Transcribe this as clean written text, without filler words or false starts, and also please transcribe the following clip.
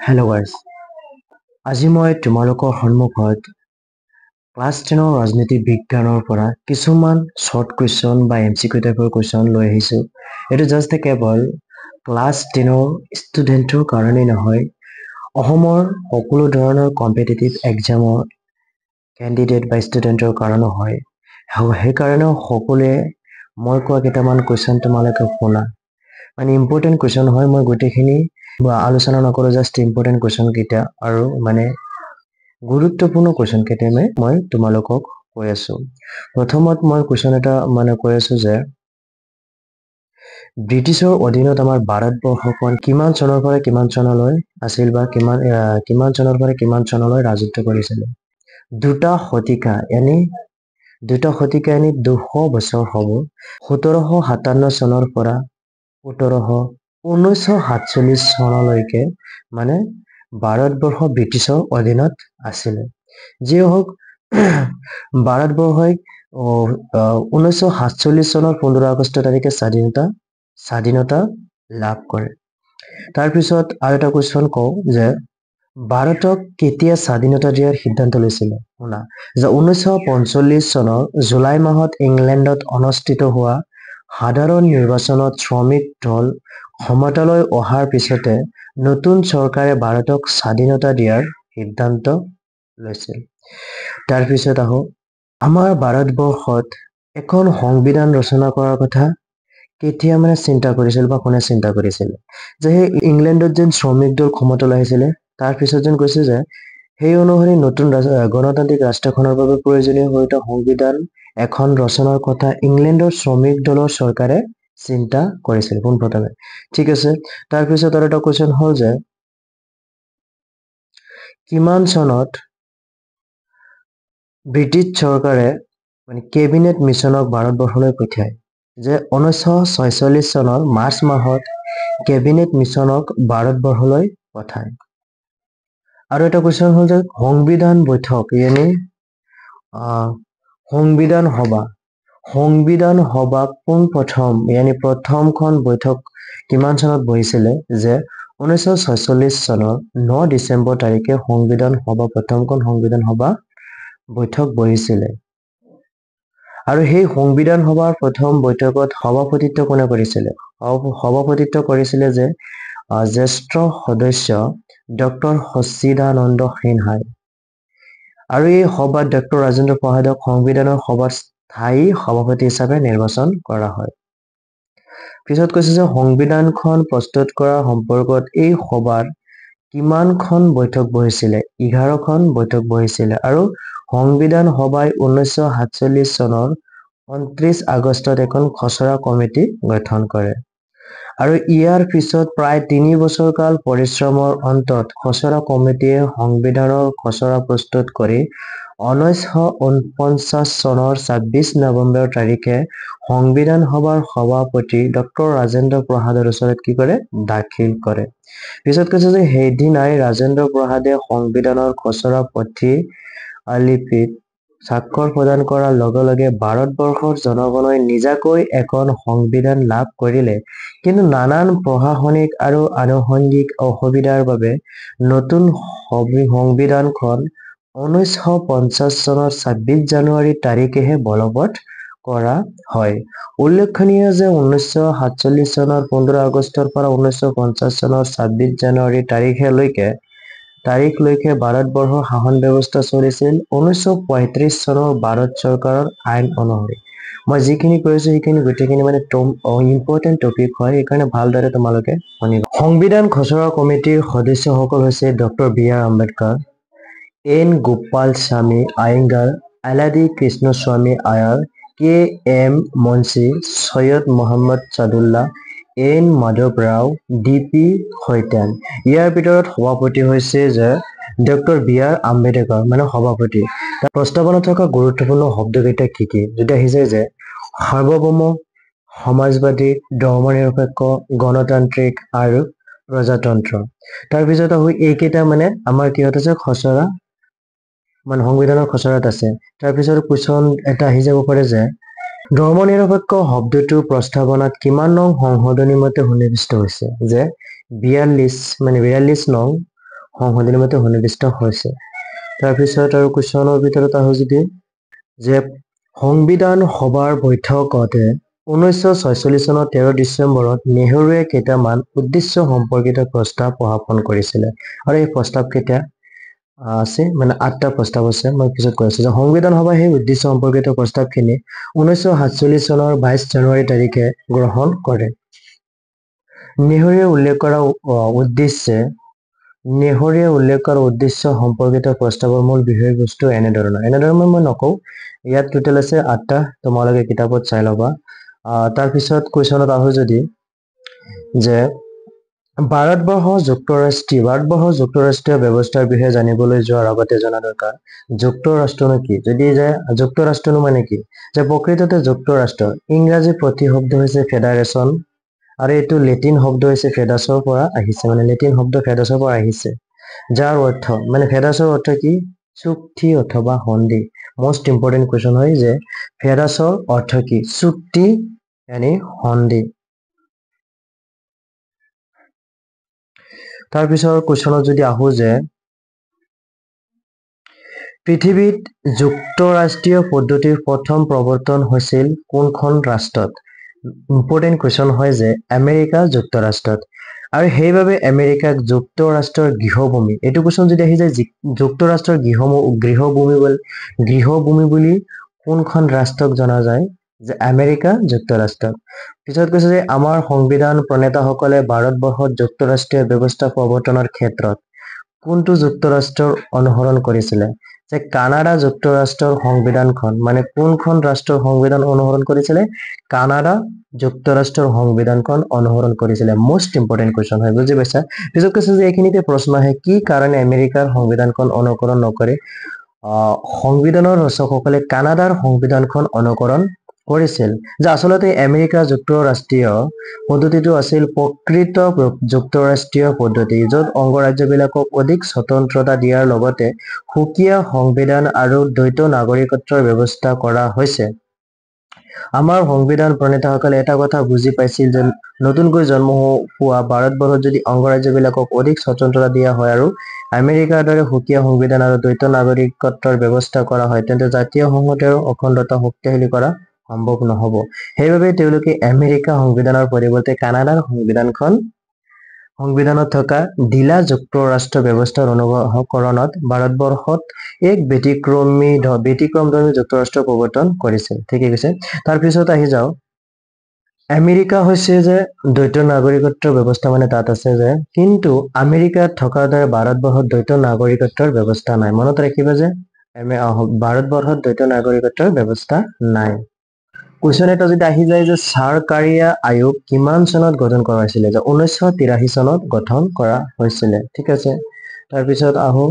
Hello' guys, আজি মই তোমালোকৰ সন্মুখত ক্লাছ 10 ৰাজনীতি বিজ্ঞানৰ পৰা কিছুমান শৰ্ট কুৱেশ্যন বা MCQ টাইপৰ কুৱেশ্যন লৈ আহিছোঁ। এইটো জাষ্ট কেৱল ক্লাছ 10 ষ্টুডেণ্টৰ কাৰণেই নহয়, অসমৰ সকলো ধৰণৰ কম্পিটিটিভ এক্সামৰ কেণ্ডিডেট বা ষ্টুডেণ্টৰ কাৰণেও হয়। সেইকাৰণে সকলোৱে মই কোৱা কেইটামান কুৱেশ্যন তোমালোকে শুনা। মানে ইম্পৰ্টেণ্ট কুৱেশ্যন হয়, মই গোটেইখিনি আলোচনা নকৰোঁ, জাষ্ট ইম্পৰ্টেণ্ট কুৱেশ্যন কেইটা আৰু গুৰুত্বপূৰ্ণ কুৱেশ্যন কেইটামান মই তোমালোকক কৈ আছোঁ। প্ৰথমত মই কুৱেশ্যন এটা কৈ আছোঁ যে ব্ৰিটিছৰ অধীনত আমাৰ ভাৰতবৰ্ষখন কিমান চনৰ পৰা কিমান চনলৈ আছিল বা কিমান চনৰ পৰা কিমান চনলৈ ৰাজত্ব কৰিছিল। দুটা শতিকা এনে 200 বছৰ হ'ব। 1757 চনৰ পৰা 1947 চনলৈকে ভাৰতবৰ্ষ ব্ৰিটিছৰ অধীনত আছিলে। যি হওক, ভাৰতবৰ্ষই 1947 চনৰ 15 আগষ্ট তাৰিখে স্বাধীনতা লাভ কৰে। তাৰপিছত আৰু এটা কুৱেশ্যন কওঁ যে ভাৰতক কেতিয়া স্বাধীনতা দিয়াৰ সিদ্ধান্ত লৈছিলে। শুনা যে 1945 চনৰ জুলাই মাহত ইংলেণ্ডত অনুষ্ঠিত হোৱা সাধাৰণ নিৰ্বাচনত শ্ৰমিক দল ক্ষমতালৈ অহাৰ পিছতে নতুন চৰকাৰে ভাৰতক স্বাধীনতা দিয়াৰ সিদ্ধান্ত লৈছিল। তাৰপিছত আহোঁ, আমাৰ ভাৰতবৰ্ষত এখন সংবিধান ৰচনা কৰাৰ কথা কেতিয়া চিন্তা কৰিছিল বা কোনে চিন্তা কৰিছিল। যে সেই ইংলেণ্ডত যেন শ্ৰমিক দল ক্ষমতালৈ আহিছিলে, তাৰপিছত যেন কৈছে যে সেই অনুসৰি নতুন গণতান্ত্ৰিক ৰাষ্ট্ৰখনৰ বাবে প্ৰয়োজনীয় হৈ উঠা সংবিধান এখন ৰচনাৰ কথা ইংলেণ্ডৰ শ্ৰমিক দলৰ চৰকাৰে চিন্তা কৰিছিল পোনপ্ৰথমে। ঠিক আছে, তাৰপিছত আৰু এটা কুৱেশ্যন হ'ল যে কিমান চনত ব্ৰিটিছ চৰকাৰে কেবিনেট মিছনক ভাৰতবৰ্ষলৈ পঠিয়ায়। যে 1946 চনৰ মাৰ্চ মাহত কেবিনেট মিছনক ভাৰতবৰ্ষলৈ পঠায়। আৰু এটা কুৱেশ্যন হ'ল যে সংবিধান বৈঠক সংবিধান সভা প্ৰথমখন বৈঠক কিমান চনত বহিছিলে। যে 1946 চনৰ 9 ডিচেম্বৰ তাৰিখে প্ৰথমখন সংবিধান সভা বৈঠক বহিছিলে। আৰু সেই সংবিধান সভাৰ প্ৰথম বৈঠকত সভাপতিত্ব কোনে কৰিছিলে। সভাপতিত্ব কৰিছিলে যে জ্যেষ্ঠ সদস্য ডক্টৰ সচ্চিদানন্দ সিনহাই। আৰু এই সভাত ডক্টৰ ৰাজেন্দ্ৰ প্ৰসাদক সংবিধানৰ সভাৰ স্থায়ী সভাপতি হিচাপে নিৰ্বাচন কৰা হয়। পিছত কৈছে যে সংবিধানখন প্ৰস্তুত কৰাৰ সম্পৰ্কত এই সভাৰ কিমানখন বৈঠক বহিছিলে। 11খন বৈঠক বহিছিলে। আৰু সংবিধান সভাই 1947 চনৰ 29 আগষ্টত এখন খচৰা কমিটি গঠন কৰে। আৰু ইয়াৰ পিছত প্ৰায় 3 বছৰ কাল পৰিশ্ৰমৰ অন্তত খচৰা কমিটিয়ে সংবিধানৰ খচৰা প্ৰস্তুত কৰি 1949 চনৰ 26 নৱেম্বৰ তাৰিখে সংবিধান সভাৰ সভাপতি ডক্টৰ ৰাজেন্দ্ৰ প্ৰসাদৰ ওচৰত কি কৰে, দাখিল কৰে। পিছত কৈছে যে সেইদিনাই ৰাজেন্দ্ৰ প্ৰসাদে সংবিধানৰ খচৰা প্ৰতিলিপিত স্বাক্ষৰ প্ৰদান কৰাৰ লগে লগে ভাৰতবৰ্ষৰ জনগণই নিজাকৈ এখন সংবিধান লাভ কৰিলে। কিন্তু নানান প্ৰশাসনিক আৰু আনুষংগিক অসুবিধাৰ বাবে নতুন সংবিধানখন 1950 চনৰ 26 জানুৱাৰী তাৰিখেহে বলবৎ কৰা হয়। উল্লেখনীয় যে 1947 চনৰ 15 আগষ্টৰ পৰা 1950 চনৰ 26 জানুৱাৰী তাৰিখলৈকে ভাৰতবৰ্ষৰ শাসন ব্যৱস্থা চলিছিল 1935 চনৰ ভাৰত চৰকাৰৰ আইন অনুসৰি। মই যিখিনি কৈছো সেইখিনি গোটেইখিনি ইম্পৰ্টেণ্ট টপিক হয়, সেইকাৰণে ভালদৰে তোমালোকে শুনিবা। সংবিধান খচৰা কমিটিৰ সদস্যসকল হৈছে doctor B.R. Ambedkar, N. Gopalaswami Ayyangar, Alladi Krishnaswamy Ayyar, K.M. Munshi, Syed Mohammad Saadulla, N. Madhava Rau, D.P. Khaitan. ইয়াৰ ভিতৰত সভাপতি হৈছে যে ডক্টৰ B.R. আম্বেদকাৰ সভাপতি। তাৰ প্ৰস্তাৱনাত থকা গুৰুত্বপূৰ্ণ শব্দকেইটা কি কি? যদি আহি যায় যে সাৰ্বভৌম, সমাজবাদী, ধৰ্মনিৰপেক্ষ, গণতান্ত্ৰিক আৰু প্ৰজাতন্ত্ৰ। তাৰপিছত এইকেইটা আমাৰ কিহত আছে, খচৰা সংবিধানৰ খচৰাত আছে। তাৰপিছত কুৱেশ্যন এটা আহি যাব পাৰে যে ধৰ্মনিৰপেক্ষ শব্দটো প্ৰস্তাৱনাত কিমান নং সংশোধনী মতে সন্নিৱিষ্ট হৈছে। যে 42 নং সংশোধনী মতে সন্নিৱিষ্ট হৈছে। তাৰপিছত আৰু কুৱেশ্যনৰ ভিতৰত আহো যদি যে সংবিধান সভাৰ বৈঠকতে 1946 চনৰ 13 ডিচেম্বৰত নেহৰুৱে কেইটামান উদ্দেশ্য সম্পৰ্কিত প্ৰস্তাৱ উপস্থাপন কৰিছিলে আৰু এই প্ৰস্তাৱ কেইটা আছে মানে 8টা প্ৰস্তাৱ আছে। মই পিছত কৈ আছো যে সংবিধান সভাই সেই উদ্দেশ্য সম্পৰ্কিত প্ৰস্তাৱখিনি 1947 চনৰ 22 জানুৱাৰী তাৰিখে গ্ৰহণ কৰে। নেহৰুৱে উল্লেখ কৰা উদ্দেশ্য সম্পৰ্কিত প্ৰস্তাৱৰ মূল বিষয়বস্তু এনেধৰণৰ মই নকওঁ, ইয়াত টোটেল আছে 8টা, তোমালোকে কিতাপত চাই ল'বা। তাৰপিছত কুৱেশ্যনত আহো যদি যে ভাৰতবৰ্ষ যুক্তৰাষ্ট্ৰীয় ব্যৱস্থাৰ বিষয়ে জানিবলৈ যোৱাৰ আগতে জনা দৰকাৰ যুক্তৰাষ্ট্ৰনো কি। যদি যে যুক্তৰাষ্ট্ৰনো মানে কি, যে প্ৰকৃততে যুক্তৰাষ্ট্ৰ ইংৰাজী প্ৰতিশব্দ হৈছে ফেডাৰেশ্যন আৰু এইটো লেটিন শব্দ হৈছে ফেডাছৰ পৰা আহিছে, মানে লেটিন শব্দ ফেডাছৰ পৰা আহিছে, যাৰ অৰ্থ মানে ফেডাছৰ অৰ্থ কি, চুক্তি অথবা সন্ধি। মোষ্ট ইম্পৰ্টেণ্ট কুৱেশ্যন হয় যে ফেডাছৰ অৰ্থ কি, চুক্তি यानी সন্ধি। তাৰপিছৰ কুৱেশ্যনত যদি আহো যে পৃথিৱীত যুক্তৰাষ্ট্ৰীয় পদ্ধতিৰ প্ৰথম প্ৰৱৰ্তন হৈছিল কোনখন ৰাষ্ট্ৰত। ইম্পৰ্টেণ্ট কুৱেশ্যন হয় যে আমেৰিকা যুক্তৰাষ্ট্ৰত, আৰু সেইবাবে আমেৰিকাক যুক্তৰাষ্ট্ৰৰ গৃহভূমি, এইটো কুৱেশ্যন যদি আহি যায় যুক্তৰাষ্ট্ৰৰ গৃহভূমি বুলি কোনখন ৰাষ্ট্ৰক জনা যায়, যে আমেৰিকা যুক্তৰাষ্ট্ৰক। পিছত কৈছে যে আমাৰ সংবিধান প্ৰণেতাসকলে ভাৰতবৰ্ষত যুক্তৰাষ্ট্ৰীয় ব্যৱস্থা প্ৰৱৰ্তনৰ ক্ষেত্ৰত কোনটো যুক্তৰাষ্ট্ৰৰ অনুসৰণ কৰিছিলে, যে কানাডা যুক্তৰাষ্ট্ৰৰ সংবিধানখন, মানে কোনখন ৰাষ্ট্ৰৰ সংবিধান অনুসৰণ কৰিছিলে, কানাডা যুক্তৰাষ্ট্ৰৰ সংবিধানখন অনুসৰণ কৰিছিলে। মোষ্ট ইম্পৰ্টেণ্ট কুৱেশ্যন হয়, বুজি পাইছা। পিছত কৈছে যে এইখিনিতে প্ৰশ্ন আহে কি কাৰণে আমেৰিকাৰ সংবিধানখন অনুসৰণ নকৰে। সংবিধানৰ ৰচকসকলে কানাডাৰ সংবিধানখন অনুসৰণ কৰিছিল, যে আচলতে আমেৰিকা যুক্তৰাষ্ট্ৰীয় পদ্ধতিটো আছিল প্ৰকৃত যুক্তৰাষ্ট্ৰীয় পদ্ধতি, য'ত অংগৰাজ্যবিলাকক অধিক স্বতন্ত্ৰতা দিয়াৰ লগতে সুকীয়া সংবিধান আৰু দ্বৈত নাগৰিকত্বৰ ব্যৱস্থা কৰা হৈছে। আমাৰ সংবিধান প্ৰণেতাসকলে এটা কথা বুজি পাইছিল যে নতুনকৈ জন্ম হোৱা ভাৰতবৰ্ষত যদি অংগৰাজ্যবিলাকক অধিক স্বতন্ত্ৰতা দিয়া হয় আৰু আমেৰিকাৰ দৰে সুকীয়া সংবিধান আৰু দ্বৈত নাগৰিকত্বৰ ব্যৱস্থা কৰা হয়, তেন্তে জাতীয় সংহতি আৰু অখণ্ডতা শক্তিশালী কৰা সম্ভৱ নহ'ব। সেইবাবে তেওঁলোকে আমেৰিকা সংবিধানৰ পৰিৱৰ্তে কানাডাৰ সংবিধানত থকা ঢিলা যুক্তৰাষ্ট্ৰ ব্যৱস্থাৰ অনুকৰণত ভাৰতবৰ্ষত এক ব্যতিক্ৰমধৰ্মী যুক্তৰাষ্ট্ৰ প্ৰৱৰ্তন কৰিছিল। ঠিকে কৈছে। তাৰপিছত আহি যাওঁ, আমেৰিকা হৈছে যে দ্বৈত নাগৰিকত্বৰ ব্যৱস্থা, মানে তাত আছে যে, কিন্তু আমেৰিকাত থকাৰ দৰে ভাৰতবৰ্ষত দ্বৈত নাগৰিকত্বৰ ব্যৱস্থা নাই। মনত ৰাখিবা যে ভাৰতবৰ্ষত দ্বৈত নাগৰিকত্বৰ ব্যৱস্থা নাই। কুৱেশ্যন এটা যদি আহি যায় যে চৰকাৰীয়া আয়োগ কিমান চনত গঠন কৰা হৈছিলে, যে 1983 চনত গঠন কৰা হৈছিলে। ঠিক আছে। তাৰপিছত আহো